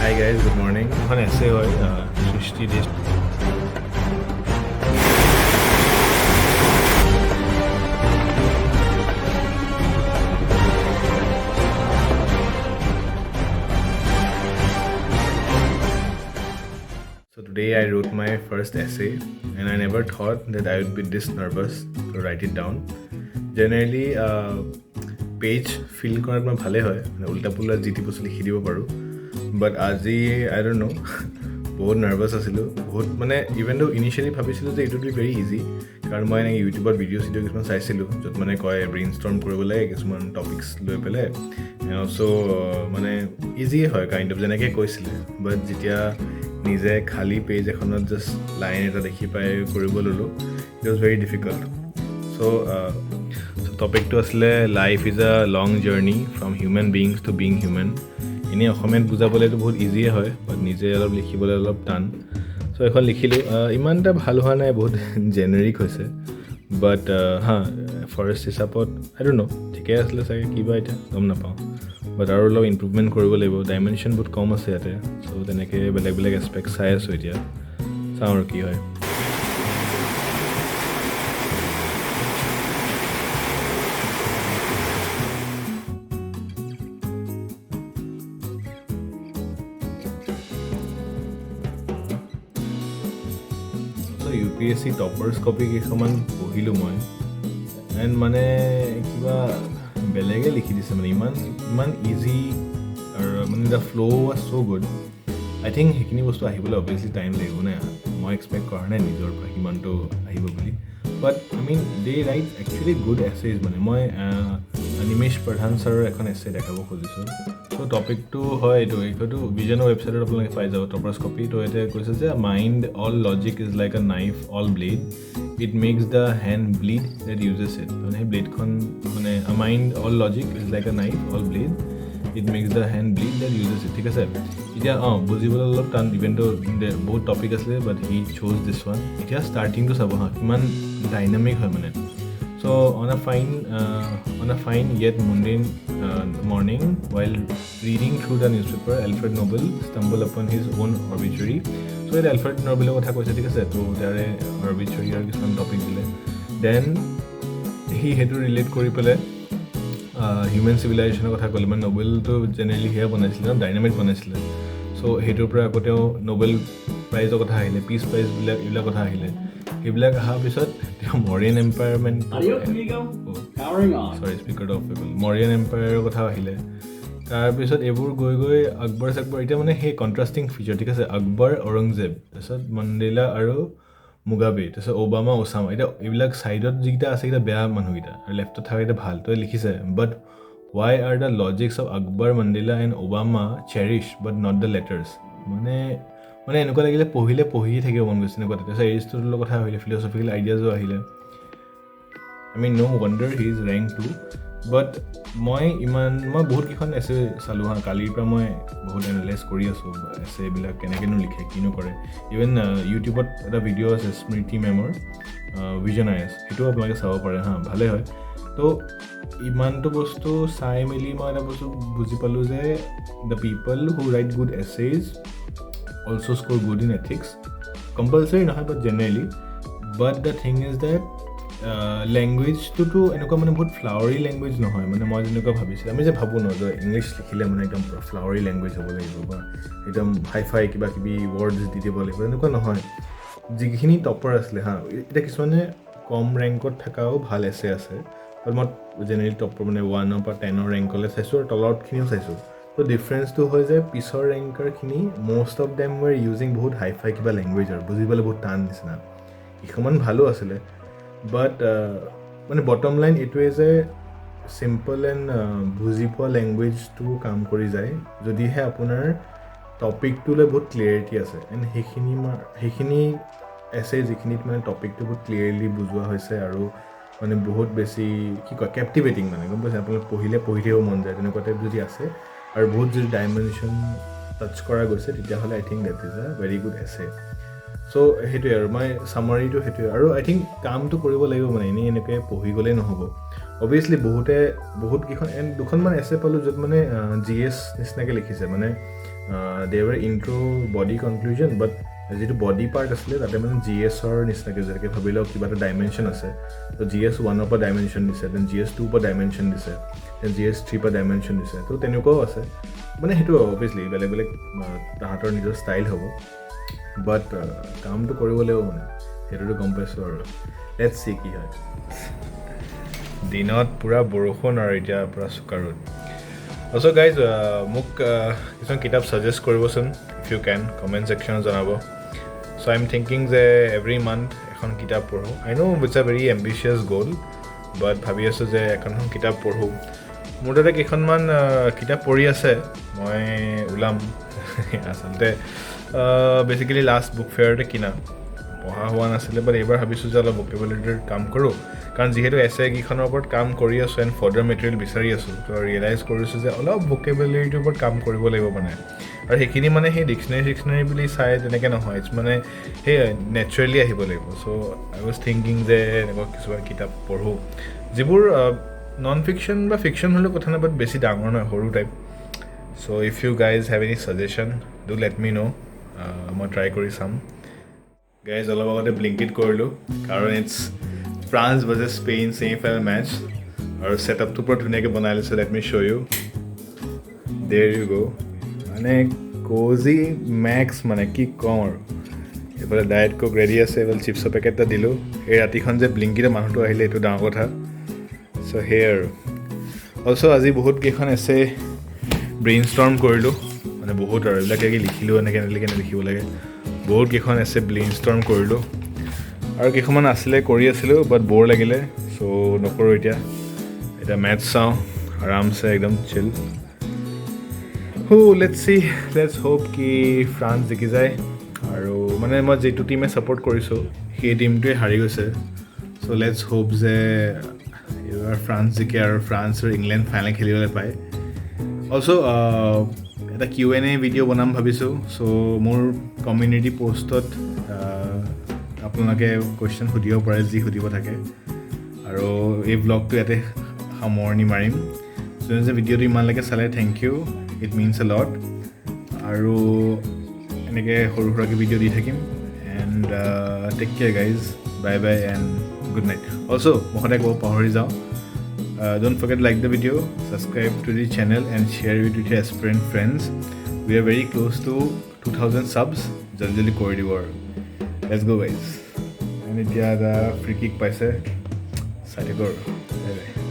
Hi guys, good morning. এখন essay হয় 60 days. So today I wrote my first essay and I never thought that I would be this nervous to write it down. Generally page fill কৰাত মই ভালে হয় মানে উল্টা পুল্টা যি T বস্তু লিখি দিব পাৰোঁ বাট আজি আই ডোণ্ট ন' বহুত নাৰ্ভাছ আছিলোঁ বহুত মানে ইভেন দো ইনিচিয়েলি ভাবিছিলোঁ যে it would be very easy কাৰণ মই এনেকৈ ইউটিউবত ভিডিঅ' কিছুমান চাইছিলোঁ য'ত মানে কয় ব্ৰেইন ষ্টৰ্ম কৰিব লাগে কিছুমান টপিকছ লৈ পেলাই চ' মানে ইজিয়ে হয় কাইণ্ড অফ যেনেকৈ কৈছিলে বাট যেতিয়া নিজে খালী পেজ এখনত জাষ্ট লাইন এটা দেখি পাই কৰিব ল'লোঁ it was very difficult so' টপিকটো আছিলে life is a long journey from human beings to being human এনেই অসমীয়াত বুজাবলৈতো বহুত ইজিয়ে হয় বাট নিজে অলপ লিখিবলৈ অলপ টান চ' এখন লিখিলোঁ ইমান এটা ভাল হোৱা নাই বহুত জেনেৰিক হৈছে বাট ফৰেষ্ট হিচাপত আই ডোণ্ট ন' ঠিকে আছিলে চাগে কিবা এতিয়া গম নাপাওঁ বাট আৰু অলপ ইম্প্ৰুভমেণ্ট কৰিব লাগিব ডাইমেনশ্যন বহুত কম আছে ইয়াতে চ' তেনেকৈ বেলেগ বেলেগ এছপেক্ট চাই আছোঁ এতিয়া চাওঁ আৰু কি হয় UPSC টপাৰ্ছ কপি কেইখনমান পঢ়িলোঁ মই এণ্ড মানে কিবা বেলেগে লিখি দিছে মানে ইমান ইজি আৰু মানে দ্য ফ্ল' was so' good I think সেইখিনি বস্তু আহিবলৈ অভিয়াছলি টাইম লাগিব নে মই এক্সপেক্ট কৰা নাই নিজৰ পৰা সিমানটো আহিব বুলি but I mean they write actually good essays মানে মই নিমেশ প্ৰধান ছাৰৰ এখন এছে দেখাব খুজিছোঁ চ' টপিকটো হয় এইটো ভিজনৰ ৱেবছাইটত আপোনালোকে পাই যাব টপাৰ্ছ কপি তো ইয়াতে কৈছে যে mind all logic is like a knife all blade it makes the hand bleed that uses it মানে সেই ব্লেডখন মানে mind all logic is like a knife all blade it makes the hand bleed that uses it ঠিক আছে এতিয়া বুজিবলৈ অলপ টান ইভেণ্টটো বহুত টপিক আছিলে বাট হি চ'জ দিছ ওৱান এতিয়া ষ্টাৰ্টিংটো চাব কিমান ডাইনামিক হয় মানে So on a fine yet mundane morning, while reading through the newspaper, Alfred Nobel stumbled upon his own obituary. So it Alfred Nobel কথা কৈছে ঠিক আছে তো তাৰে obituary আৰু কিছুমান টপিক দিলে দেন সি সেইটো ৰিলেট কৰি পেলাই হিউমেন চিভিলাইজেশ্যনৰ কথা ক'লে মানে নবেলটো জেনেৰেলি সেয়া বনাইছিলে ডাইনামিক বনাইছিলে চ' সেইটোৰ পৰা আকৌ তেওঁ নবেল প্ৰাইজৰ কথা আহিলে পিচ প্ৰাইজবিলাক এইবিলাক কথা আহিলে সেইবিলাক অহাৰ পিছত তেওঁ মৰিয়ান এম্পায়াৰমেণ্ট মৰিয়ান এম্পায়াৰৰ কথা আহিলে তাৰপিছত এইবোৰ গৈ গৈ আকবৰ চাকবৰ এতিয়া মানে সেই কণ্ট্ৰাষ্টিং ফিচাৰ ঠিক আছে আকবৰ ঔৰংজেব তাৰপিছত মণ্ডেলা আৰু মুগাবে তাৰপিছত অবামা ওছামা এতিয়া এইবিলাক ছাইডত যিকেইটা আছে সেইকেইটা বেয়া মানুহকেইটা আৰু লেফ্টত থকাকেইটা ভাল তই লিখিছে বাট why are the logics of Akbar, Mandela and Obama cherished but not the letters মানে এনেকুৱা লাগিলে পঢ়িয়ে থাকিব মন গৈছে এনেকুৱা তাৰপিছত এৰিষ্টটলৰ কথা আহিলে ফিলচফিকেল আইডিয়াজো আহিলে I mean no' wonder he is rank 2 but মই বহুত কেইখন এছে চালোঁ কালিৰ পৰা মই বহুত এনালাইজ কৰি আছোঁ এছেবিলাক কেনেকৈনো লিখে কিনো কৰে ইভেন ইউটিউবত এটা ভিডিঅ' আছে স্মৃতি মেমৰ ভিজনাৰীজ সেইটোও আপোনালোকে চাব পাৰে ভালে হয় তো ইমানটো বস্তু চাই মেলি মই এটা বস্তু বুজি পালোঁ যে the people who write good essays also' score good in ethics compulsory নহয় but generally but the thing is that লেংগুৱেজটোতো এনেকুৱা মানে বহুত ফ্লাৱাৰী লেংগুৱেজ নহয় মানে মই যেনেকুৱা ভাবিছিলোঁ আমি যে ভাবোঁ ন যে ইংলিছ লিখিলে মানে একদম ফ্লাৱাৰী লেংগুৱেজ হ'ব লাগিব বা একদম হাই ফাই কিবা কিবি ৱৰ্ডছ দি দিব লাগিব এনেকুৱা নহয় যিখিনি টপাৰ আছিলে এতিয়া কিছুমানে কম ৰেংকত থকাও ভাল এছে আছে বাট মই জেনেৰেলি টপাৰ মানে 1 পৰা 10 ৰেংকলৈ চাইছোঁ আৰু তলৰখিনিও চাইছোঁ তো ডিফাৰেঞ্চটো হয় যে পিছৰ ৰেংকাৰখিনি মষ্ট অফ দেম ৱেৰ ইউজিং বহুত হাই ফাই কিবা লেংগুৱেজ আৰু বুজিবলৈ বহুত টান নিচিনা এইখন ভালো আছিলে বাট মানে বটম লাইন এইটোৱে যে চিম্পল এণ্ড বুজি পোৱা লেংগুৱেজটো কাম কৰি যায় যদিহে আপোনাৰ টপিকটোলৈ বহুত ক্লিয়াৰিটি আছে এণ্ড সেইখিনি এছে যিখিনিত মানে টপিকটো বহুত ক্লিয়াৰলি বুজোৱা হৈছে আৰু মানে বহুত বেছি কি কয় কেপটিভেটিং মানে গম পাইছে আপোনালোকে পঢ়ি থাকিব মন যায় তেনেকুৱা টাইপ যদি আছে আৰু বহুত যদি ডাইমেনশ্যন টাচ কৰা গৈছে তেতিয়াহ'লে I think that is a very good essay so' সেইটোৱে আৰু মই চামাৰীটো সেইটোৱে আৰু আই থিংক কামটো কৰিব লাগিব মানে এনেকৈ পঢ়ি গ'লেই নহ'ব অবভিয়াছলি বহুত কেইখন এণ্ড দুখনমান এছে পালোঁ য'ত মানে GS নিচিনাকৈ লিখিছে মানে দে ৱাৰ ইণ্ট্ৰ বডি কনক্লুজন বাট যিটো বডি পাৰ্ট আছিলে তাতে মানে GSৰ নিচিনাকৈ যেনেকৈ ভাবি লওক কিবা এটা ডাইমেনশ্যন আছে তো GS 1ৰ পৰা ডাইমেনশ্যন দিছে দেন GS 2ৰ পৰা ডাইমেনশ্যন দিছে দেন GS 3ৰ পৰা ডাইমেনশ্যন দিছে তো তেনেকুৱাও আছে মানে সেইটো অবভিয়াছলি বেলেগ বেলেগ তাহাঁতৰ নিজৰ ষ্টাইল হ'ব বাট কামটো কৰিব লাগিব মানে সেইটোতো গম পাইছোঁ আৰু লেটছ চি কি হয় দিনত পূৰা বৰষুণ আৰু এতিয়া পূৰা চোকা ৰ'দ অলছ' গাইজ মোক কিছুমান কিতাপ ছাজেষ্ট কৰিবচোন ইফ ইউ কেন কমেণ্ট ছেকশ্যনত জনাব চ' আই এম থিংকিং যে এভৰি মান্থ এখন কিতাপ পঢ়োঁ আই ন' ইটছ আ ভেৰি এম্বিচিয়াছ গ'ল বাট ভাবি আছোঁ যে এখন কিতাপ পঢ়োঁ মোৰ তাতে কেইখনমান কিতাপ পঢ়ি আছে মই ওলাম আচলতে বেচিকেলি লাষ্ট বুক ফেয়াৰতে কিনা পঢ়া হোৱা নাছিলে বাট এইবাৰ ভাবিছোঁ যে অলপ ভকেবুলাৰীৰ কাম কৰোঁ কাৰণ যিহেতু এছেকেইখনৰ ওপৰত কাম কৰি আছোঁ এণ্ড ফাৰ্ডাৰ মেটেৰিয়েল বিচাৰি আছোঁ তো ৰিয়েলাইজ কৰিছোঁ যে অলপ ভকেবুলাৰীটোৰ ওপৰত কাম কৰিব লাগিব মানে আৰু সেইখিনি মানে সেই ডিক্সনেৰী বুলি চাই তেনেকৈ নহয় ইটছ মানে সেই নেচাৰেলি আহিব লাগিব চ' আই ৱাজ থিংকিং যে এনেকুৱা কিছুমান কিতাপ পঢ়োঁ যিবোৰ নন ফিকশ্যন বা ফিকশ্যন হ'লেও কথা নাই বাট বেছি ডাঙৰ নহয় সৰু type so' if you guys have any suggestion do let me know' মই ট্ৰাই কৰি চাম গাইজ অলপ আগতে ব্লিংকিট কৰিলোঁ কাৰণ it's France versus Spain semi final match আৰু ছেটআপটো পুৰা ধুনীয়াকৈ বনাই লৈছোঁ let me show' you there you go' মানে কজি মেক্স মানে কি কওঁ আৰু এইফালে ডায়েট কোক ৰেডি আছে এইফালে চিপছৰ পেকেট এটা দিলোঁ এই ৰাতিখন যে ব্লিংকিটৰ মানুহটো আহিলে এইটো ডাঙৰ কথা চ' সেয়ে আৰু অলছ' আজি বহুত কেইখন এছে ব্ৰেইন ষ্টৰ্ম কৰিলোঁ মানে বহুত আৰু এইবিলাকে লিখিলোঁ এনেকৈ কেনেকৈ লিখিব লাগে বহুত কেইখন এছে ব্ৰেইন ষ্টৰ্ম কৰিলোঁ আৰু কেইখনমান আছিলে কৰি আছিলোঁ বাট ব'ৰ লাগিলে চ' নকৰোঁ এতিয়া মেথছ চাওঁ আৰামছে একদম চিল লেটছ হোপ কি ফ্ৰান্স জিকি যায় আৰু মানে মই যিটো টিমে ছাপোৰ্ট কৰিছোঁ সেই টিমটোৱে হাৰি গৈছে চ' লেটছ হোপ যে এইবাৰ ফ্ৰান্স জিকে আৰু ফ্ৰান্স আৰু ইংলেণ্ড ফাইনেল খেলিবলৈ পায় অলছ' এটা Q&A ভিডিঅ' বনাম ভাবিছোঁ চ' মোৰ কমিউনিটি পষ্টত আপোনালোকে কুৱেশ্যন সুধিব পাৰে যি সুধিব থাকে আৰু এই ব্লগটো ইয়াতে সামৰণি মাৰিম যোনে যে ভিডিঅ'টো ইমানলৈকে চালে thank you it means a lot আৰু এনেকৈ সৰু সুৰাকৈ ভিডিঅ' দি থাকিম and take care guys bye bye and good night also' মই সদায় ক'ব পাহৰি যাওঁ don't forget to like the video, subscribe to the channel and share it with your aspirant friends. We are very close to 2000 subs. Jaldi kori dibo. Let's go guys. And it's the free kick paise. Side go. Bye bye.